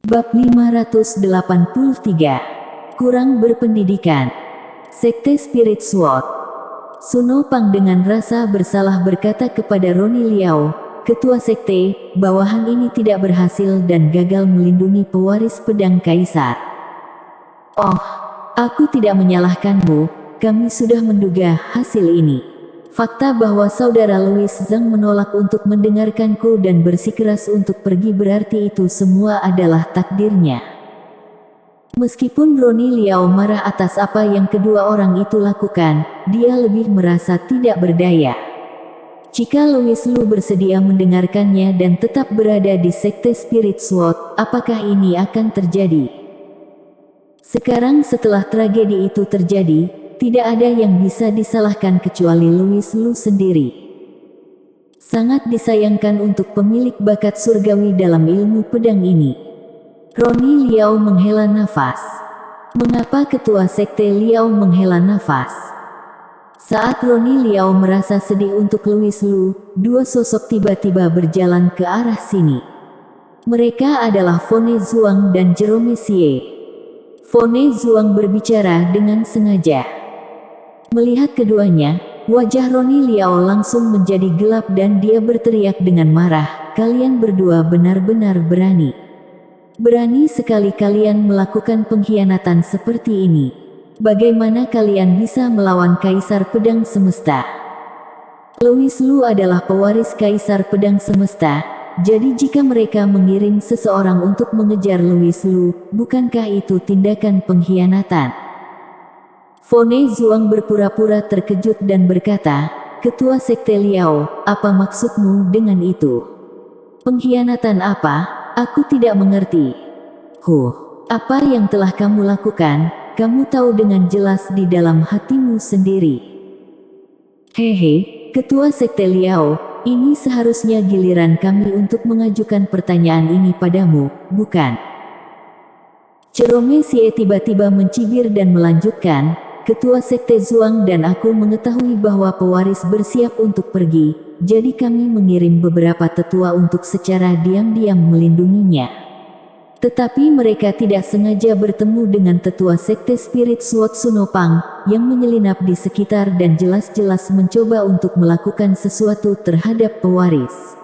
Bab 583. Kurang berpendidikan. Sekte Spirit Sword. Suno Pang dengan rasa bersalah berkata kepada Roni Liao, ketua sekte, bawahan ini tidak berhasil dan gagal melindungi pewaris pedang kaisar. Oh, aku tidak menyalahkanmu, kami sudah menduga hasil ini. Fakta bahwa saudara Louis Zhang menolak untuk mendengarkanku dan bersikeras untuk pergi berarti itu semua adalah takdirnya. Meskipun Roni Liao marah atas apa yang kedua orang itu lakukan, dia lebih merasa tidak berdaya. Jika Louis Lu bersedia mendengarkannya dan tetap berada di sekte Spirit Sword, apakah ini akan terjadi? Sekarang setelah tragedi itu terjadi, tidak ada yang bisa disalahkan kecuali Louis Lu sendiri. Sangat disayangkan untuk pemilik bakat surgawi dalam ilmu pedang ini. Roni Liao menghela nafas. Mengapa ketua sekte Liao menghela nafas? Saat Roni Liao merasa sedih untuk Louis Lu, dua sosok tiba-tiba berjalan ke arah sini. Mereka adalah Fone Zhuang dan Jerome Xie. Fone Zhuang berbicara dengan sengaja. Melihat keduanya, wajah Roni Liao langsung menjadi gelap dan dia berteriak dengan marah, "Kalian berdua benar-benar berani. Berani sekali kalian melakukan pengkhianatan seperti ini. Bagaimana kalian bisa melawan Kaisar Pedang Semesta?" Louis Lu adalah pewaris Kaisar Pedang Semesta, jadi jika mereka mengirim seseorang untuk mengejar Louis Lu, bukankah itu tindakan pengkhianatan? Fone Zhuang berpura-pura terkejut dan berkata, "Ketua sekte Liao, apa maksudmu dengan itu? Pengkhianatan apa? Aku tidak mengerti." Apa yang telah kamu lakukan, kamu tahu dengan jelas di dalam hatimu sendiri. Hehe, ketua sekte Liao, ini seharusnya giliran kami untuk mengajukan pertanyaan ini padamu, bukan? Jerome Xie tiba-tiba mencibir dan melanjutkan, "Ketua sekte Zhuang dan aku mengetahui bahwa pewaris bersiap untuk pergi, jadi kami mengirim beberapa tetua untuk secara diam-diam melindunginya. Tetapi mereka tidak sengaja bertemu dengan tetua sekte Spirit Sword Suno Pang, yang menyelinap di sekitar dan jelas-jelas mencoba untuk melakukan sesuatu terhadap pewaris.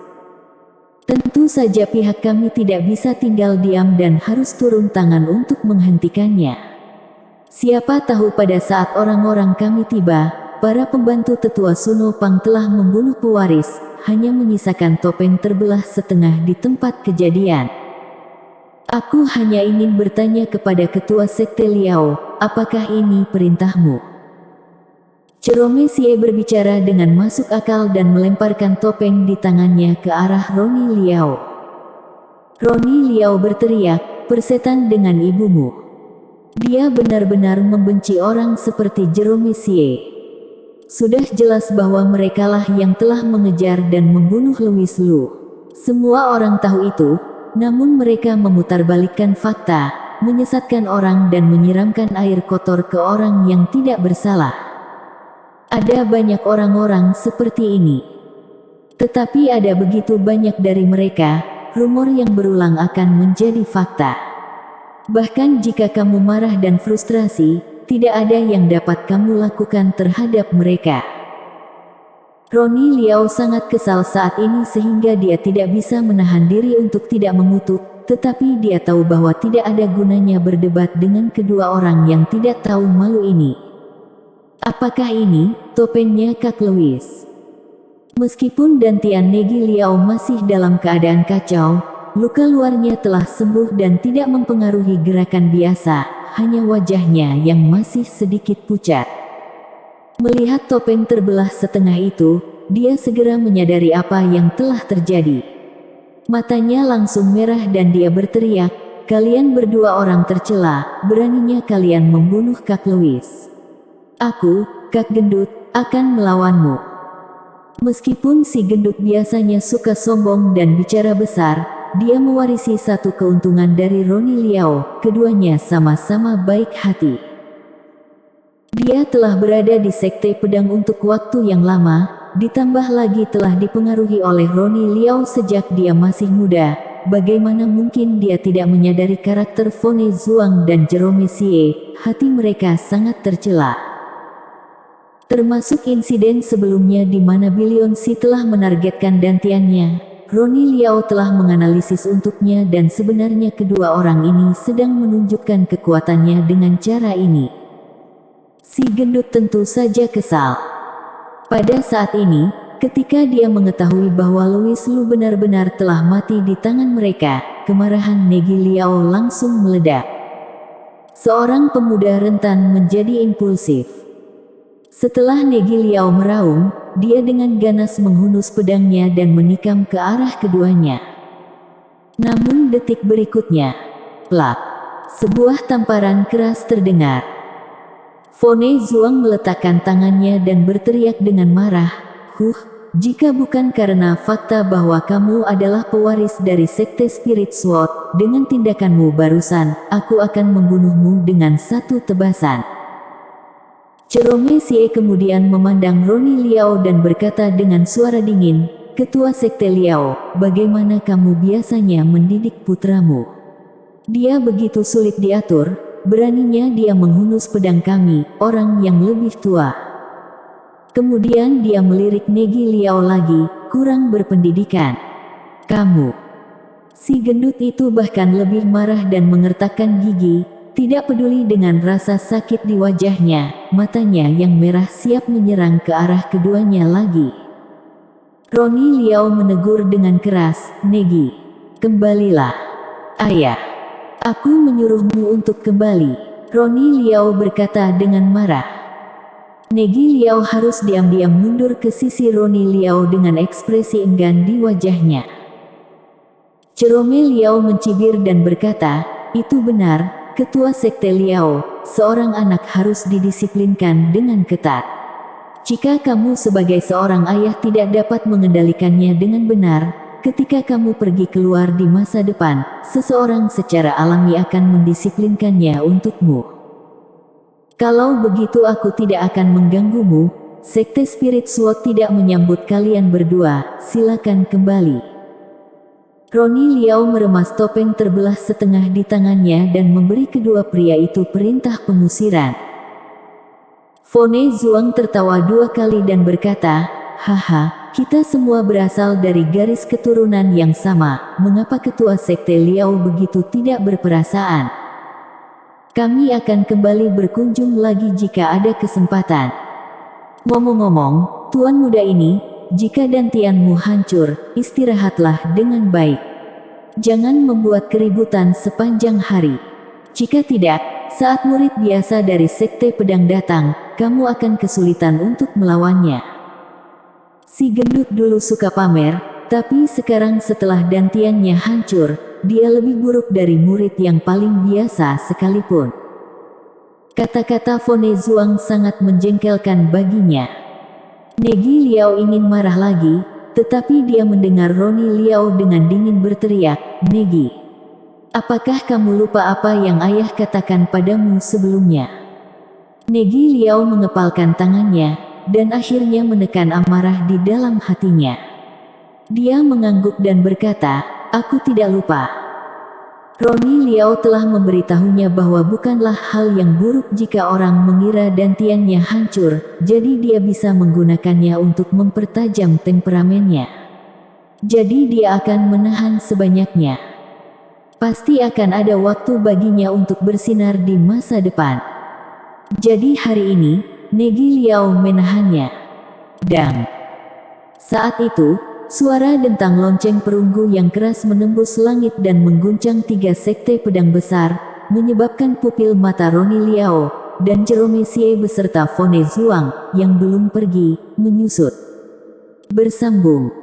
Tentu saja pihak kami tidak bisa tinggal diam dan harus turun tangan untuk menghentikannya. Siapa tahu pada saat orang-orang kami tiba, para pembantu tetua Suno Pang telah membunuh pewaris, hanya menyisakan topeng terbelah setengah di tempat kejadian. Aku hanya ingin bertanya kepada ketua sekte Liao, apakah ini perintahmu?" Jerome Xie berbicara dengan masuk akal dan melemparkan topeng di tangannya ke arah Roni Liao. Roni Liao berteriak, "Persetan dengan ibumu." Dia benar-benar membenci orang seperti Jerome Xie. Sudah jelas bahwa merekalah yang telah mengejar dan membunuh Louis Lu. Semua orang tahu itu, namun mereka memutarbalikkan fakta, menyesatkan orang dan menyiramkan air kotor ke orang yang tidak bersalah. Ada banyak orang-orang seperti ini. Tetapi ada begitu banyak dari mereka, rumor yang berulang akan menjadi fakta. Bahkan jika kamu marah dan frustrasi, tidak ada yang dapat kamu lakukan terhadap mereka. Roni Liao sangat kesal saat ini sehingga dia tidak bisa menahan diri untuk tidak mengutuk, tetapi dia tahu bahwa tidak ada gunanya berdebat dengan kedua orang yang tidak tahu malu ini. Apakah ini topengnya Kak Louis? Meskipun Dantian Negi Liao masih dalam keadaan kacau, luka luarnya telah sembuh dan tidak mempengaruhi gerakan biasa, hanya wajahnya yang masih sedikit pucat. Melihat topeng terbelah setengah itu, dia segera menyadari apa yang telah terjadi. Matanya langsung merah dan dia berteriak, "Kalian berdua orang tercela, beraninya kalian membunuh Kak Louis. Aku, Kak Gendut, akan melawanmu." Meskipun si gendut biasanya suka sombong dan bicara besar, dia mewarisi satu keuntungan dari Roni Liao, keduanya sama-sama baik hati. Dia telah berada di sekte pedang untuk waktu yang lama, ditambah lagi telah dipengaruhi oleh Roni Liao sejak dia masih muda, bagaimana mungkin dia tidak menyadari karakter Fone Zhuang dan Jerome Xie, hati mereka sangat tercela. Termasuk insiden sebelumnya di mana Billion Si telah menargetkan dantiannya. Ronnie Liao telah menganalisis untuknya dan sebenarnya kedua orang ini sedang menunjukkan kekuatannya dengan cara ini. Si gendut tentu saja kesal. Pada saat ini, ketika dia mengetahui bahwa Louis Lu benar-benar telah mati di tangan mereka, kemarahan Negi Liao langsung meledak. Seorang pemuda rentan menjadi impulsif. Setelah Negi Liao meraung, dia dengan ganas menghunus pedangnya dan menikam ke arah keduanya. Namun detik berikutnya, plak, sebuah tamparan keras terdengar. Fone Zhuang meletakkan tangannya dan berteriak dengan marah, jika bukan karena fakta bahwa kamu adalah pewaris dari Sekte Spirit Sword, dengan tindakanmu barusan, aku akan membunuhmu dengan satu tebasan. Jerome Xie kemudian memandang Ronnie Liao dan berkata dengan suara dingin, Ketua Sekte Liao, bagaimana kamu biasanya mendidik putramu? Dia begitu sulit diatur, beraninya dia menghunus pedang kami, orang yang lebih tua. Kemudian dia melirik Negi Liao lagi, kurang berpendidikan. Kamu. Si gendut itu bahkan lebih marah dan mengertakkan gigi, tidak peduli dengan rasa sakit di wajahnya, matanya yang merah siap menyerang ke arah keduanya lagi. Ronnie Liao menegur dengan keras, Negi, kembalilah. Ayah, aku menyuruhmu untuk kembali. Ronnie Liao berkata dengan marah. Negi Liao harus diam-diam mundur ke sisi Ronnie Liao dengan ekspresi enggan di wajahnya. Jerome Liao mencibir dan berkata, itu benar, Ketua Sekte Liao, seorang anak harus didisiplinkan dengan ketat. Jika kamu sebagai seorang ayah tidak dapat mengendalikannya dengan benar, ketika kamu pergi keluar di masa depan, seseorang secara alami akan mendisiplinkannya untukmu. Kalau begitu aku tidak akan mengganggumu. Sekte Spirit Sword tidak menyambut kalian berdua, silakan kembali. Ronnie Liao meremas topeng terbelah setengah di tangannya dan memberi kedua pria itu perintah pengusiran. Fone Zhuang tertawa 2 kali dan berkata, haha, kita semua berasal dari garis keturunan yang sama, mengapa Ketua Sekte Liao begitu tidak berperasaan? Kami akan kembali berkunjung lagi jika ada kesempatan. Ngomong-ngomong, Tuan muda ini, jika dantianmu hancur, istirahatlah dengan baik. Jangan membuat keributan sepanjang hari. Jika tidak, saat murid biasa dari Sekte Pedang datang, kamu akan kesulitan untuk melawannya. Si gendut dulu suka pamer, tapi sekarang setelah dantiannya hancur, dia lebih buruk dari murid yang paling biasa sekalipun. Kata-kata Fone Zhuang sangat menjengkelkan baginya. Negi Liao ingin marah lagi, tetapi dia mendengar Ronnie Liao dengan dingin berteriak, Negi, apakah kamu lupa apa yang ayah katakan padamu sebelumnya? Negi Liao mengepalkan tangannya, dan akhirnya menekan amarah di dalam hatinya. Dia mengangguk dan berkata, aku tidak lupa. Ronnie Liao telah memberitahunya bahwa bukanlah hal yang buruk jika orang mengira dantiannya hancur, jadi dia bisa menggunakannya untuk mempertajam temperamennya. Jadi dia akan menahan sebanyaknya. Pasti akan ada waktu baginya untuk bersinar di masa depan. Jadi hari ini, Negi Liao menahannya. Dang. Saat itu, suara dentang lonceng perunggu yang keras menembus langit dan mengguncang 3 sekte pedang besar, menyebabkan pupil mata Ronnie Liao dan Jerome Xie beserta Fone Zhuang yang belum pergi, menyusut. Bersambung.